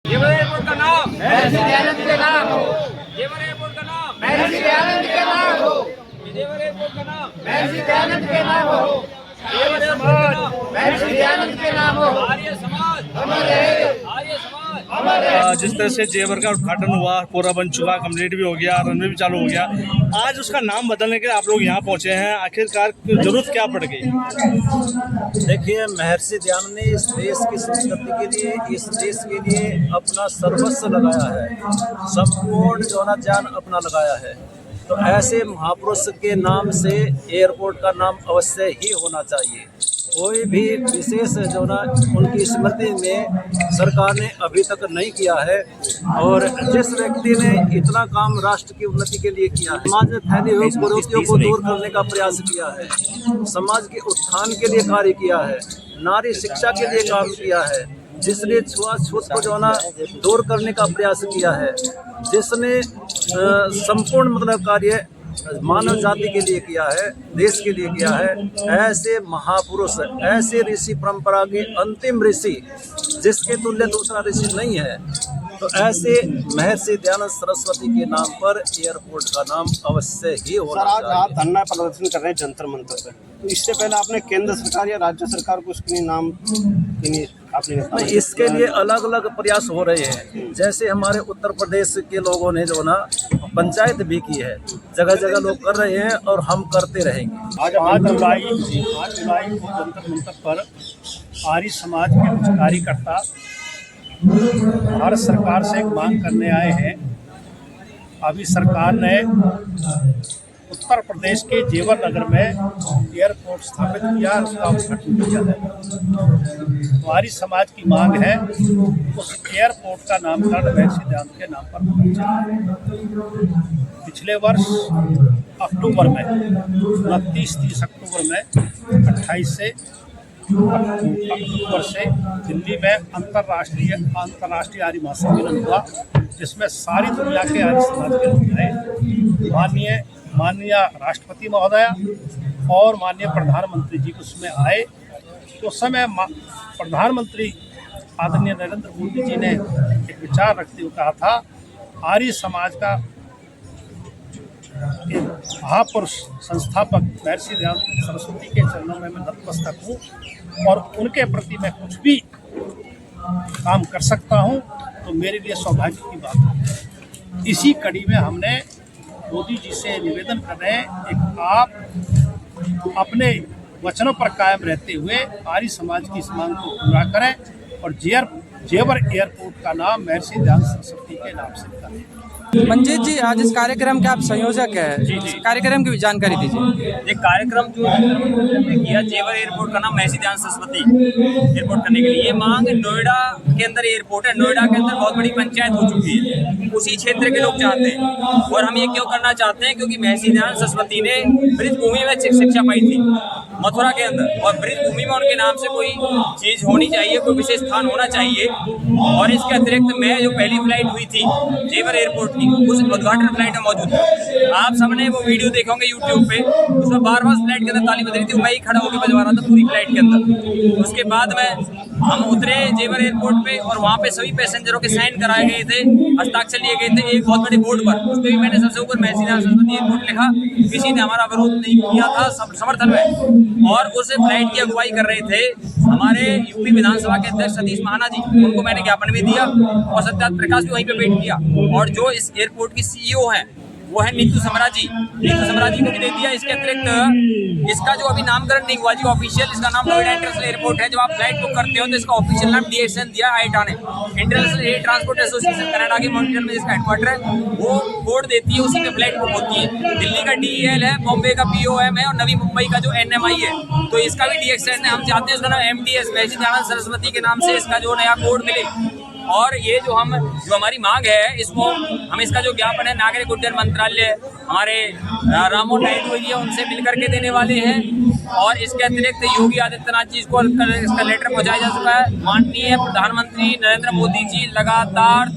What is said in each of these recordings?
जेवर एयरपोर्ट का नाम महर्षि दयानंद के नाम हो। जेवर एयरपोर्ट का नाम महर्षि दयानंद के नाम हो। जेवर एयरपोर्ट का नाम महर्षि दयानंद के नाम हो। जेवर एयरपोर्ट का नाम महर्षि दयानंद के नाम हो। आर्य समाज अमर रहे, आर्य समाज अमर रहे। जिस तरह से जेवर का उद्घाटन हुआ, पूरा बन चुका, कंप्लीट भी हो गया, रनवे भी चालू हो गया, आज उसका नाम बदलने के लिए आप लोग यहाँ पहुँचे हैं, आखिरकार जरूरत क्या पड़ गई? देखिए, महर्षि दयानंद ने इस देश की संस्कृति के लिए, इस देश के लिए अपना सर्वस्व लगाया है, संपूर्ण जो ना जान अपना लगाया है। तो ऐसे महापुरुष के नाम से एयरपोर्ट का नाम अवश्य ही होना चाहिए। कोई भी विशेष जो ना उनकी स्मृति में सरकार ने अभी तक नहीं किया है। और जिस व्यक्ति ने इतना काम राष्ट्र की उन्नति के लिए किया है, समाज में फैली हुई कुरीतियों को दूर करने का प्रयास किया है, समाज के उत्थान के लिए कार्य किया है, नारी शिक्षा के लिए काम किया है, जिसने छुआछूत को जो ना दूर करने का प्रयास किया है, जिसने संपूर्ण मतलब कार्य मानव जाति के लिए किया है, देश के लिए किया है। ऐसे महापुरुष, ऐसे ऋषि परंपरा के अंतिम ऋषि, जिसके तुल्य दूसरा ऋषि नहीं है, तो ऐसे महर्षि दयानंद सरस्वती के नाम पर एयरपोर्ट का नाम अवश्य ही होना सर, आज चाहिए। आप धरना प्रदर्शन कर रहे हैं जंतर मंतर पे, तो इससे पहले आपने केंद्र सरकार या राज्य सरकार को उसके नाम आपने नहीं, इसके लिए अलग अलग प्रयास हो रहे हैं। जैसे हमारे उत्तर प्रदेश के लोगों ने जो ना पंचायत भी की है, जगह जगह लोग कर रहे हैं और हम करते रहेंगे। आज जुलाई को जंतर मंतर पर आर्य समाज के कुछ कार्यकर्ता भारत सरकार से एक मांग करने आए हैं। अभी सरकार ने उत्तर प्रदेश के जेवर नगर में एयरपोर्ट स्थापित किया, उसका उद्घाटन किया है। तो आर्य समाज की मांग है उस एयरपोर्ट का नामकरण महर्षि दयानंद के नाम पर होना चाहिए। पिछले वर्ष अक्टूबर में 29-30 अक्टूबर में 28 से अक्टूबर से दिल्ली में अंतर्राष्ट्रीय आर्य महासम्मेलन हुआ, जिसमें सारी दुनिया के आर्य समाज के लोग आए। माननीय राष्ट्रपति महोदय और माननीय प्रधानमंत्री जी उसमें आए। तो उस समय प्रधानमंत्री आदरणीय नरेंद्र मोदी जी ने एक विचार रखते हुए कहा था, आर्य समाज का एक महापुरुष संस्थापक महर्षि दयानंद सरस्वती के चरणों में मैं नतमस्तक हूँ और उनके प्रति मैं कुछ भी काम कर सकता हूँ, तो मेरे लिए सौभाग्य की बात है। इसी कड़ी में हमने मोदी जी से निवेदन कर रहे हैं कि आप अपने वचनों पर कायम रहते हुए आर्य समाज की इस मांग को पूरा करें और जेवर एयरपोर्ट का नाम महर्षि दयानंद सरस्वती के नाम से करें। मंजीत जी, आज इस कार्यक्रम के आप संयोजक हैं, इस कार्यक्रम की जानकारी दीजिए। एक कार्यक्रम जो हमने किया, जेवर एयरपोर्ट का नाम महर्षि दयानंद सरस्वती एयरपोर्ट करने के लिए। ये मांग नोएडा के अंदर एयरपोर्ट है, नोएडा के अंदर बहुत बड़ी पंचायत हो चुकी है, उसी क्षेत्र के लोग चाहते हैं। और हम ये क्यों करना चाहते हैं, क्योंकि महर्षि दयानंद सरस्वती ने ब्रज भूमि में शिक्षा पाई थी मथुरा के अंदर, और ब्रज भूमि में उनके नाम से कोई चीज होनी चाहिए, कोई विशेष स्थान होना चाहिए। और इसके अतिरिक्त मैं जो पहली फ्लाइट हुई थी जेवर एयरपोर्ट की, उस उद्घाटन फ्लाइट में मौजूद था। आप सबने वो वीडियो देखे होंगे यूट्यूब पे, उसमें बार-बार फ्लाइट के अंदर ताली बज रही थी, मैं ही खड़ा होकर बजवा रहा था पूरी फ्लाइट के अंदर। उसके बाद में हम उतरे जेवर एयरपोर्ट पे और वहाँ पे सभी पैसेंजरों के साइन कराए गए थे, हस्ताक्षर लिए गए थे एक बहुत बड़े बोर्ड पर। उस पर भी मैंने सबसे ऊपर महर्षि दयानंद सरस्वती एयरपोर्ट लिखा। किसी ने हमारा विरोध नहीं किया था, समर्थन में। और उस फ्लाइट की अगुवाई कर रहे थे हमारे यूपी विधानसभा के अध्यक्ष सतीश महाना जी, उनको मैंने ज्ञापन भी दिया और सत्यार्थ प्रकाश भी वहीं पे वेट किया। और जो इस एयरपोर्ट की CEO हैं वो है नीतू समरा जी, नीतू समरा जी को भी दे दिया। इसके अतिरिक्त इसका जो अभी नामकरण नहीं हुआ जी ऑफिशियल, इसका नाम नोएडा इंटरनेशनल एयरपोर्ट है। जब आप फ्लाइट बुक करते हो तो इसका ऑफिशियल नाम DSN दिया आईटा ने, international air transport association Canada के मॉन्ट्रियल में इसका हेडक्वार्टर है। वो कोड देती है, उसी पे फ्लाइट बुक होती है। दिल्ली का DEL है, बॉम्बे का BOM है और नवी मुंबई का जो NMI है, तो इसका भी DXN है। हम चाहते हैं इसका नाम MDS महर्षि दयानंद सरस्वती के नाम से इसका जो नया कोड मिले। और ये जो हमारी मांग है, इसको हम इसका जो ज्ञापन है नागरिक उड्डयन मंत्रालय हमारे राममोहन नायडू जी उनसे मिलकर के देने वाले हैं। और इसके अतिरिक्त योगी आदित्यनाथ जी को इसका लेटर पहुंचाया जा चुका है। माननीय प्रधानमंत्री नरेंद्र मोदी जी लगातार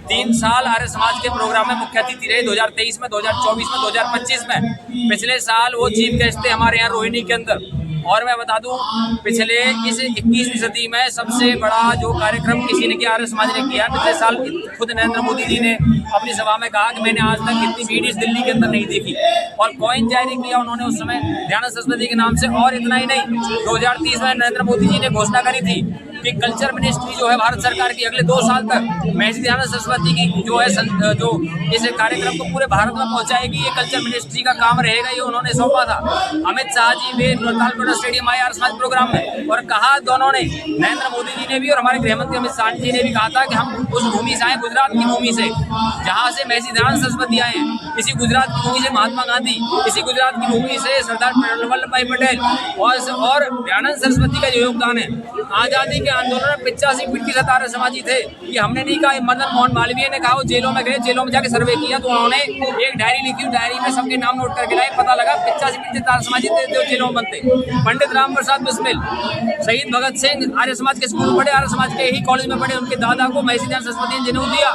3 साल आर्य समाज के प्रोग्राम में मुख्य अतिथि रहे, 2023 में, 2024 में, 2025 में। पिछले साल वो चीफ गेस्ट थे हमारे यहाँ रोहिणी के अंदर। और मैं बता दूं, पिछले इस 21वीं सदी में सबसे बड़ा जो कार्यक्रम किसी ने किया, आर्य समाज ने किया। पिछले साल खुद नरेंद्र मोदी जी ने अपनी सभा में कहा कि मैंने आज तक इतनी भीड़ इस दिल्ली के अंदर नहीं देखी, और कॉइन जारी किया उन्होंने उस समय दयानंद सरस्वती के नाम से। और इतना ही नहीं, 2030 में नरेंद्र मोदी जी ने घोषणा करी थी कि कल्चर मिनिस्ट्री जो है भारत सरकार की अगले 2 साल तक महर्षि दयानंद सरस्वती की जो है जो इस कार्यक्रम को पूरे भारत में पहुंचाएगी, ये कल्चर मिनिस्ट्री का काम रहेगा, ये उन्होंने सौंपा था। अमित शाह जी वे तालकोटा स्टेडियम आए आर्य समाज प्रोग्राम में, और कहा दोनों ने, नरेंद्र मोदी जी ने भी और हमारे गृहमंत्री अमित शाह जी ने भी कहा था कि हम उस भूमि से आए, गुजरात की भूमि से, जहाँ से महर्षि दयानंद सरस्वती आए हैं। इसी गुजरात की भूमि से महात्मा गांधी, इसी गुजरात की भूमि से सरदार वल्लभ भाई पटेल और दयानंद सरस्वती का जो योगदान है। आजादी के आंदोलन में 85% आर्य समाजी थे। ये हमने नहीं कहा, मदन मोहन मालवीय ने कहा। वो जेलों में गए, जेलों में जाके सर्वे किया तो उन्होंने एक डायरी लिखी, डायरी में सबके नाम नोट करके लाए, पता लगा 85% आर्य समाजी थे जो जेलों में बनते। पंडित राम प्रसाद बिस्मिल, शहीद भगत सिंह आर्य समाज के स्कूल पढ़े, आर्य समाज के ही कॉलेज में पढ़े। उनके दादा को महर्षि दयानंद सरस्वती ने जनेऊ दिया।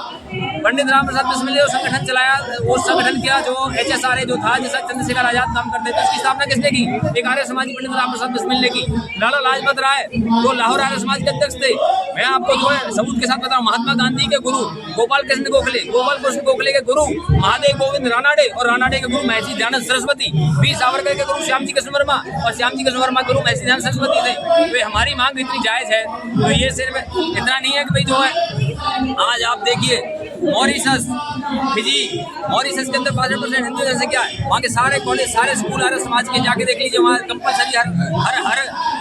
पंडित राम प्रसाद बिस्मिल ने संगठन चलाया, वो संगठन किया जो HSRA जो था, जिसका चंद्रशेखर आजाद काम करते थे, उसकी स्थापना किसने की? एक आर्य समाजी पंडित राम प्रसाद बिस्मिल ने की। लाला लाजपत राय जो लाहौर आर्य समाज के अध्यक्ष थे, मैं आपको जो है सबूत के साथ बताऊं, महात्मा गांधी के गुरु गोपाल कृष्ण गोखले के गुरु महादेव गोविंद रानाडे, और रानाडे के गुरु महर्षि दयानंद सरस्वती, वीर सावरकर के गुरु श्यामजी कृष्ण वर्मा, और श्यामजी कृष्ण वर्मा गुरु महर्षि दयानंद सरस्वती थे। तो हमारी मांग इतनी जायज है, तो ये सिर्फ इतना नहीं है कि भाई जो है आज आप देखिए मॉरिशस, फिजी, मॉरिशस के अंदर 65% हिंदू। जैसे क्या है वहाँ के सारे कॉलेज, सारे स्कूल आर्य समाज के जाके देख लीजिए, वहाँ कंपलसरी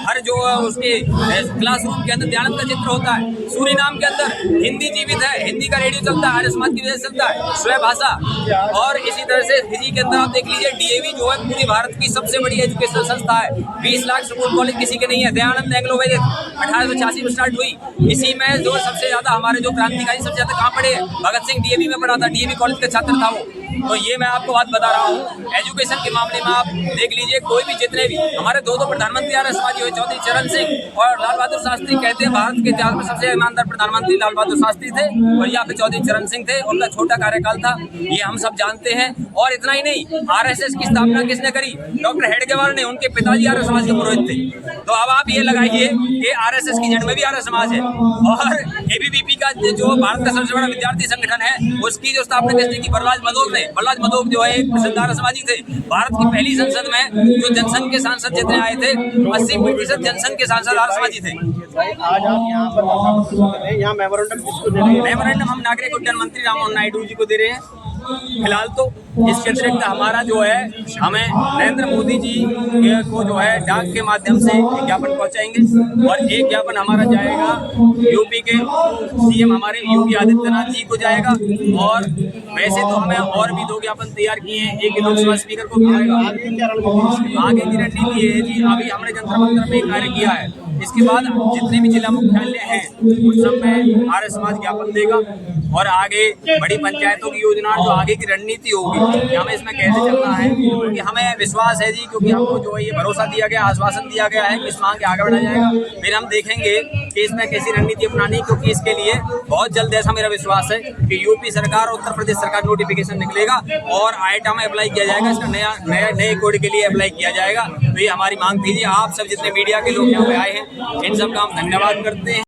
हर जो उसके क्लासरूम के अंदर दयानंद का चित्र होता है। सूरीनाम के अंदर हिंदी जीवित है, हिंदी का रेडियो चलता है, आर्य समाज की वजह से चलता है, स्वयं भाषा। और इसी तरह से फिजी के अंदर आप देख लीजिए, DAV जो है पूरी भारत की सबसे बड़ी एजुकेशनल संस्था है। 20 लाख स्कूल कॉलेज किसी के नहीं है। दयानंद एंग्लो वैदिक 1886 में स्टार्ट हुई। इसी में जो सबसे ज्यादा हमारे जो क्रांतिकारी सबसे ज्यादा कहाँ पढ़े? भगत सिंह DAV में पढ़ा था, DAV कॉलेज का छात्र था वो। तो ये मैं आपको बात बता रहा हूँ। एजुकेशन के मामले में आप देख लीजिए, कोई भी जितने भी हमारे दो प्रधानमंत्री आर्य समाजी हुए, चौधरी चरण सिंह और लाल बहादुर शास्त्री, कहते हैं भारत के इतिहास में सबसे ईमानदार प्रधानमंत्री लाल बहादुर शास्त्री थे, और या फिर चौधरी चरण सिंह थे। उनका छोटा कार्यकाल था, ये हम सब जानते हैं। और इतना ही नहीं, RSS की स्थापना किसने करी? डॉक्टर हेडगेवार ने। उनके पिताजी आर्य समाज के पुरोहित थे। तो अब आप ये लगाइए कि RSS की जड़ में भी आर्य समाज है। और ABVP का जो भारत का सबसे बड़ा विद्यार्थी संगठन है, उसकी जो स्थापना किसने की? बलराज मधोक ने। बलराज मधोक जो है एक प्रसिद्ध आर्य समाजी थे। भारत की पहली संसद में जो जनसंघ के सांसद जितने आए थे, 80% जनसंघ के सांसद आर्य समाजी थे। आज आप यहाँ पर यहाँ मेमोरेंडम किसको दे रहे हैं? मेमोरेंडम हम नागरिक उड्डयन मंत्री राममोहन नायडू जी को दे रहे हैं। फिलहाल तो इसके अतिरिक्त हमारा जो है, हमें नरेंद्र मोदी जी को जो है डाक के माध्यम से ज्ञापन पहुंचाएंगे, और एक ज्ञापन हमारा जाएगा यूपी के CM हमारे योगी आदित्यनाथ जी को जाएगा। और वैसे तो हमें और भी 2 ज्ञापन तैयार किए हैं, एक लोकसभा स्पीकर को भी आएगा। आगे की रणनीति है जी, अभी हमने जंतर मंतर में कार्य किया है, इसके बाद जितने भी जिला मुख्यालय हैं उन सब में आर्य समाज ज्ञापन देगा। और आगे बड़ी पंचायतों की योजना, जो आगे की रणनीति होगी कि हमें इसमें कैसे चलना है, क्योंकि हमें विश्वास है जी, क्योंकि हमको जो है ये भरोसा दिया गया, आश्वासन दिया गया है कि इस मांग के आगे बढ़ाया जाएगा। फिर हम देखेंगे कि इसमें कैसी रणनीति अपनानी, क्योंकि इसके लिए बहुत जल्द ऐसा मेरा विश्वास है कि यूपी सरकार, उत्तर प्रदेश सरकार नोटिफिकेशन निकलेगा और आईटा में अप्लाई किया जाएगा। इसका नए कोड के लिए अप्लाई किया जाएगा। तो ये हमारी मांग थी जी। आप सब जितने मीडिया के लोग यहाँ पे आए हैं, इन सब का हम धन्यवाद करते हैं।